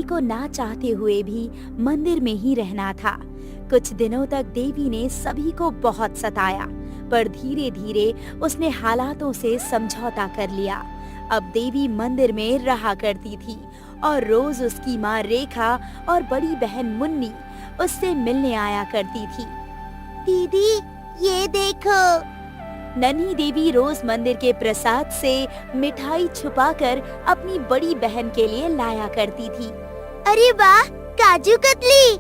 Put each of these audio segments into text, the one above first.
को ना चाहते हुए भी मंदिर में ही रहना था। कुछ दिनों तक देवी ने सभी को बहुत सताया, पर धीरे धीरे उसने हालातों से समझौता कर लिया। अब देवी मंदिर में रहा करती थी और रोज उसकी माँ रेखा और बड़ी बहन मुन्नी उससे मिलने आया करती थी। दीदी, ये देखो। नन्ही देवी रोज मंदिर के प्रसाद से मिठाई छुपाकर अपनी बड़ी बहन के लिए लाया करती थी। अरे वाह, काजू कतली।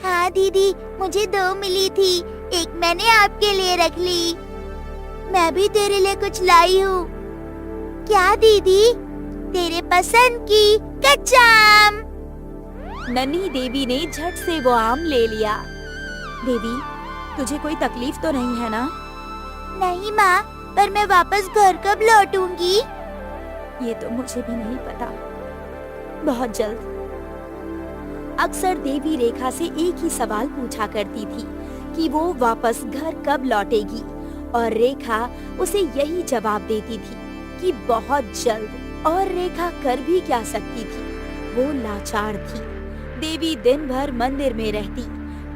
हाँ दीदी, मुझे 2 मिली थी, एक मैंने आपके लिए रख ली। मैं भी तेरे लिए कुछ लाई हूँ। क्या दीदी? तेरे पसंद की कच्चा आम। नन्ही देवी ने झट से वो आम ले लिया। देवी, तुझे कोई तकलीफ तो नहीं है ना? नहीं माँ, पर मैं वापस घर कब लौटूंगी? ये तो मुझे भी नहीं पता, बहुत जल्द। अक्सर देवी रेखा से एक ही सवाल पूछा करती थी कि वो वापस घर कब लौटेगी, और रेखा उसे यही जवाब देती थी कि बहुत जल्द। और रेखा कर भी क्या सकती थी, वो लाचार थी। देवी दिन भर मंदिर में रहती।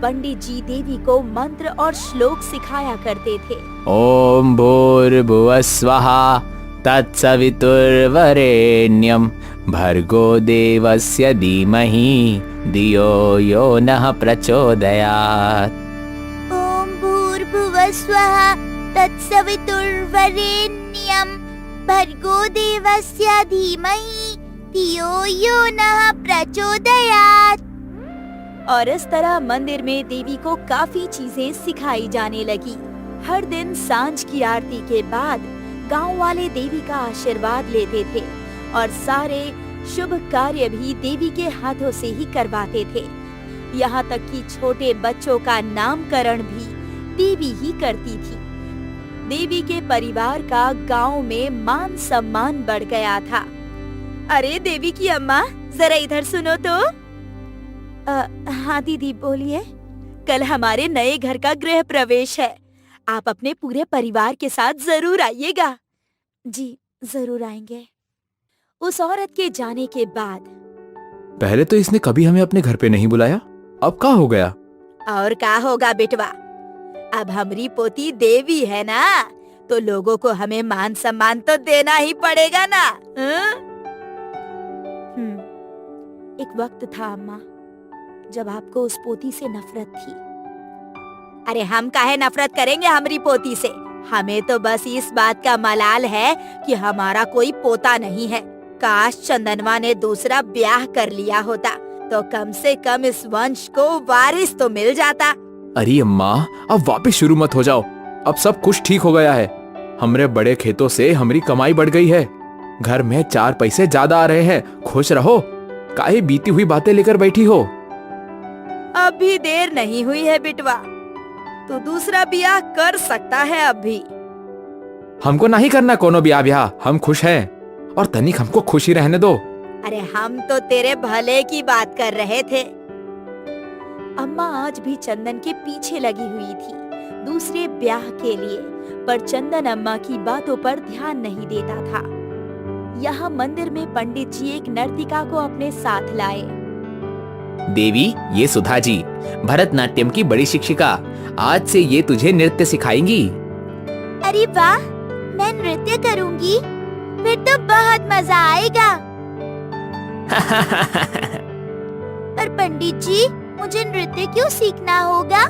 पंडित जी देवी को मंत्र और श्लोक सिखाया करते थे। ओम भूर्भुवः स्वहा तत्सवितुर्वरेण्यं भर्गो देवस्य धीमहि धियो यो नः प्रचोदयात्। ओम भूर्भुवः स्वः तत्सवितुर्वरेण्यं भर्गो देवस्य धीमहि धियो यो नः प्रचोदयात्। और इस तरह मंदिर में देवी को काफी चीजें सिखाई जाने लगी। हर दिन सांझ की आरती के बाद गांव वाले देवी का आशीर्वाद लेते थे और सारे शुभ कार्य भी देवी के हाथों से ही करवाते थे। यहाँ तक कि छोटे बच्चों का नामकरण भी देवी ही करती थी। देवी के परिवार का गांव में मान सम्मान बढ़ गया था। अरे देवी की अम्मा, जरा इधर सुनो तो। हाँ दीदी, बोलिए। कल हमारे नए घर का गृह प्रवेश है, आप अपने पूरे परिवार के साथ जरूर आइएगा। जी, जरूर आएंगे। उस औरत के जाने के बाद पहले तो इसने कभी हमें अपने घर पे नहीं बुलाया, अब क्या हो गया? और क्या होगा बेटवा, अब हमारी पोती देवी है ना, तो लोगों को हमें मान सम्मान तो देना ही पड़ेगा ना। एक वक्त था अम्मा, जब आपको उस पोती से नफरत थी। अरे हम काहे नफरत करेंगे हमारी पोती से, हमें तो बस इस बात का मलाल है कि हमारा कोई पोता नहीं है। काश चंदनवा ने दूसरा ब्याह कर लिया होता, तो कम से कम इस वंश को वारिस तो मिल जाता। अरे अम्मा, अब वापस शुरू मत हो जाओ, अब सब कुछ ठीक हो गया है। हमरे बड़े खेतों से हमारी कमाई बढ़ गई है, घर में 4 पैसे ज्यादा आ रहे हैं, खुश रहो। काहे बीती हुई बातें लेकर बैठी हो? अभी देर नहीं हुई है बिटवा, तो दूसरा ब्याह कर सकता है अब भी। हमको नहीं करना कोनो ब्याह, हम खुश हैं और तनिक हमको खुशी रहने दो। अरे हम तो तेरे भले की बात कर रहे थे। अम्मा आज भी चंदन के पीछे लगी हुई थी दूसरे ब्याह के लिए, पर चंदन अम्मा की बातों पर ध्यान नहीं देता था। यहाँ मंदिर में पंडित जी एक नर्तिका को अपने साथ लाए। देवी, ये सुधा जी, भरतनाट्यम की बड़ी शिक्षिका, आज से ये तुझे नृत्य सिखाएंगी। अरे वाह, मैं नृत्य करूंगी, फिर तो बहुत मजा आएगा। पर पंडित जी, मुझे नृत्य क्यों सीखना होगा?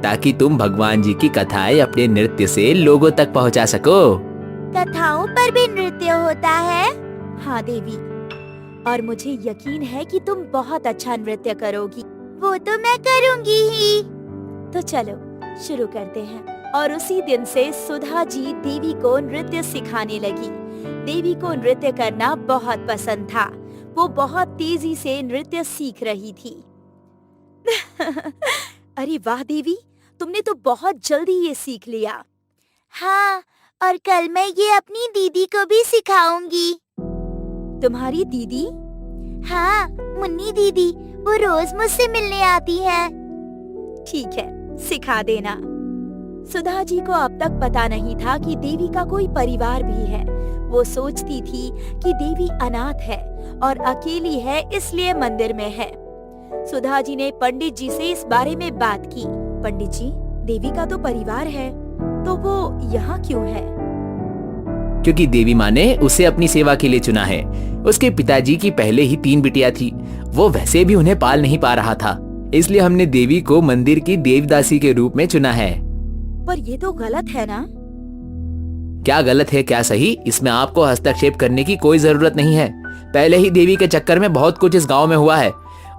ताकि तुम भगवान जी की कथाएं अपने नृत्य से लोगों तक पहुंचा सको। कथाओं पर भी नृत्य होता है? हाँ देवी, और मुझे यकीन है कि तुम बहुत अच्छा नृत्य करोगी। वो तो मैं करूंगी ही। तो चलो शुरू करते हैं। और उसी दिन से सुधा जी देवी को नृत्य सिखाने लगी। देवी को नृत्य करना बहुत पसंद था, वो बहुत तेजी से नृत्य सीख रही थी। अरे वाह देवी, तुमने तो बहुत जल्दी ये सीख लिया। हाँ, और कल मैं ये अपनी दीदी को भी सिखाऊंगी। तुम्हारी दीदी? हाँ, मुन्नी दीदी, वो रोज मुझसे मिलने आती है। ठीक है, सिखा देना। सुधा जी को अब तक पता नहीं था कि देवी का कोई परिवार भी है। वो सोचती थी कि देवी अनाथ है और अकेली है, इसलिए मंदिर में है। सुधा जी ने पंडित जी से इस बारे में बात की। पंडित जी, देवी का तो परिवार है, तो वो यहाँ क्यों है? क्योंकि देवी माँ ने उसे अपनी सेवा के लिए चुना है। उसके पिताजी की पहले ही 3 बिटिया थी, वो वैसे भी उन्हें पाल नहीं पा रहा था, इसलिए हमने देवी को मंदिर की देवदासी के रूप में चुना है। पर ये तो गलत है ना? क्या गलत है क्या सही, इसमें आपको हस्तक्षेप करने की कोई जरूरत नहीं है। पहले ही देवी के चक्कर में बहुत कुछ इस गांव में हुआ है,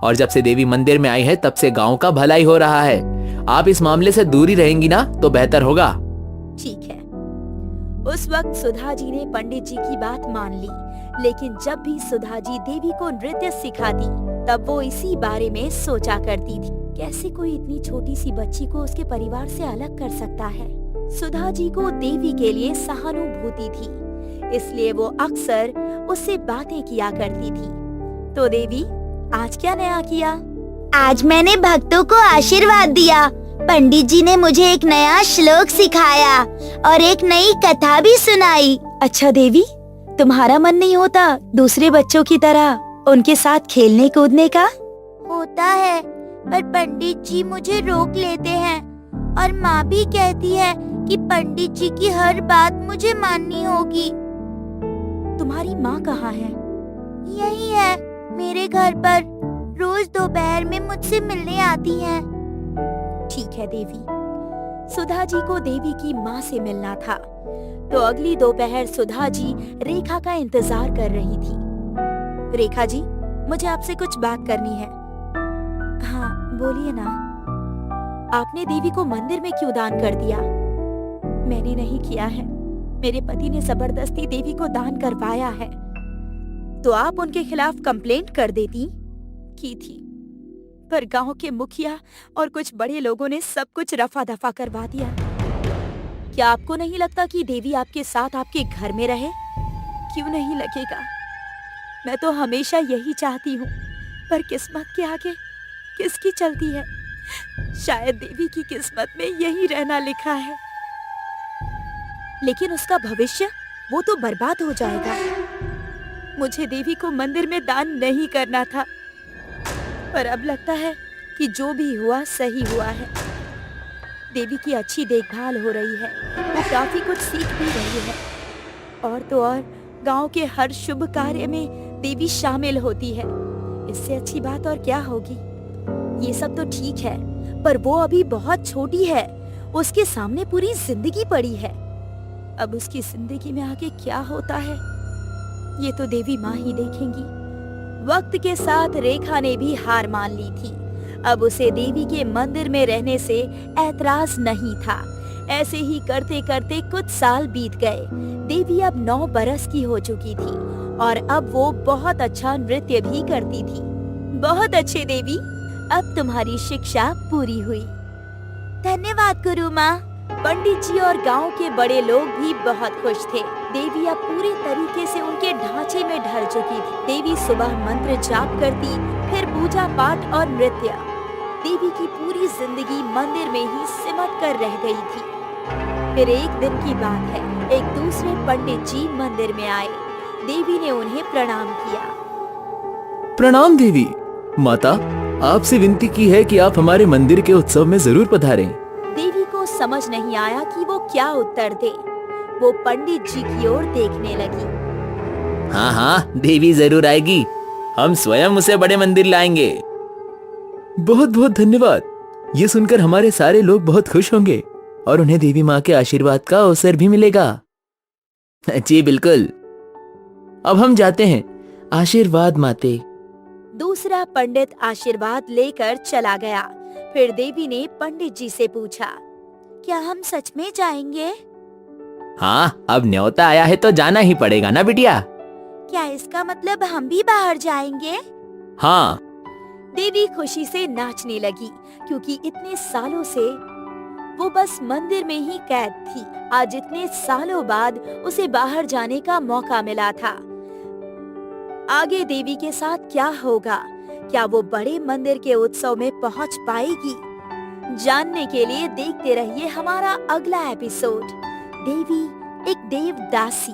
और जब से देवी मंदिर में आई है तब से गांव का भलाई हो रहा है। आप इस मामले से दूरी रहेंगी ना तो बेहतर होगा। ठीक है। उस वक्त सुधा जी ने पंडित जी की बात मान ली, लेकिन जब भी सुधा जी देवी को नृत्य सिखाती तब वो इसी बारे में सोचा करती थी, कैसे कोई इतनी छोटी सी बच्ची को उसके परिवार से अलग कर सकता है। सुधा जी को देवी के लिए सहानुभूति थी, इसलिए वो अक्सर उससे बातें किया करती थी। तो देवी, आज क्या नया किया? आज मैंने भक्तों को आशीर्वाद दिया। पंडित जी ने मुझे एक नया श्लोक सिखाया और एक नई कथा भी सुनाई। अच्छा देवी, तुम्हारा मन नहीं होता दूसरे बच्चों की तरह उनके साथ खेलने कूदने का? होता है, पर पंडित जी मुझे रोक लेते हैं और माँ भी कहती है कि पंडित जी की हर बात मुझे माननी होगी। तुम्हारी माँ कहाँ है? यही है, मेरे घर पर। रोज दोपहर में मुझसे मिलने आती हैं। ठीक है देवी। सुधा जी को देवी की माँ से मिलना था, तो अगली दोपहर सुधा जी रेखा का इंतजार कर रही थी। रेखा जी, मुझे आपसे कुछ बात करनी है। हाँ बोलिए ना। आपने देवी को मंदिर में क्यों दान कर दिया? मैंने नहीं किया है, मेरे पति ने जबरदस्ती देवी को दान करवाया है। तो आप उनके खिलाफ कंप्लेंट कर देती? की थी, पर गांव के मुखिया और कुछ बड़े लोगों ने सब कुछ रफा दफा करवा दिया। क्या आपको नहीं लगता कि देवी आपके साथ आपके घर में रहे? क्यों नहीं लगेगा? मैं तो हमेशा यही चाहती हूँ, पर किस्मत के आगे किसकी चलती है? शायद देवी की किस्मत में यही रहना लिखा है, लेकिन उसका भविष्य वो तो बर्बाद हो जाएगा। मुझे देवी को मंदिर में दान नहीं करना था, पर अब लगता है कि जो भी हुआ सही हुआ है। देवी की अच्छी देखभाल हो रही है, वो काफी कुछ सीख भी रही है, और तो और गांव के हर शुभ कार्य में देवी शामिल होती है। इससे अच्छी बात और क्या होगी? ये सब तो ठीक है, पर वो अभी बहुत छोटी है, उसके सामने पूरी जिंदगी पड़ी है। अब उसकी जिंदगी में आगे क्या होता है, ये तो देवी माँ ही देखेंगी। वक्त के साथ रेखा ने भी हार मान ली थी। अब उसे देवी के मंदिर में रहने से ऐतराज नहीं था। ऐसे ही करते करते कुछ साल बीत गए। देवी अब 9 बरस की हो चुकी थी और अब वो बहुत अच्छा नृत्य भी करती थी। बहुत अच्छे देवी, अब तुम्हारी शिक्षा पूरी हुई। धन्यवाद गुरु माँ। पंडित जी और गांव के बड़े लोग भी बहुत खुश थे। देवी अब पूरे तरीके से उनके ढांचे में ढल चुकी थी। देवी सुबह मंत्र जाप करती, फिर पूजा पाठ और नृत्य। देवी की पूरी जिंदगी मंदिर में ही सिमट कर रह गई थी। फिर एक दिन की बात है, एक दूसरे पंडित जी मंदिर में आए। देवी ने उन्हें प्रणाम किया। प्रणाम देवी। माता, आपसे विनती की है कि आप हमारे मंदिर के उत्सव में जरूर पधारें। देवी को समझ नहीं आया कि वो क्या उत्तर दे। वो पंडित जी की ओर देखने लगी। हाँ हाँ, देवी जरूर आएगी, हम स्वयं उसे बड़े मंदिर लाएंगे। बहुत बहुत धन्यवाद। ये सुनकर हमारे सारे लोग बहुत खुश होंगे और उन्हें देवी माँ के आशीर्वाद का अवसर भी मिलेगा। जी बिल्कुल। अब हम जाते हैं। आशीर्वाद माते। दूसरा पंडित आशीर्वाद लेकर चला गया। फिर देवी ने पंडित जी से पूछा, क्या हम सच में जाएंगे? हाँ, अब न्योता आया है तो जाना ही पड़ेगा ना बिटिया। क्या इसका मतलब हम भी बाहर जाएंगे? हाँ। देवी खुशी से नाचने लगी, क्योंकि इतने सालों से वो बस मंदिर में ही कैद थी। आज इतने सालों बाद उसे बाहर जाने का मौका मिला था। आगे देवी के साथ क्या होगा? क्या वो बड़े मंदिर के उत्सव में पहुंच पाएगी? जानने के लिए देखते रहिए हमारा अगला एपिसोड, देवी एक देवदासी।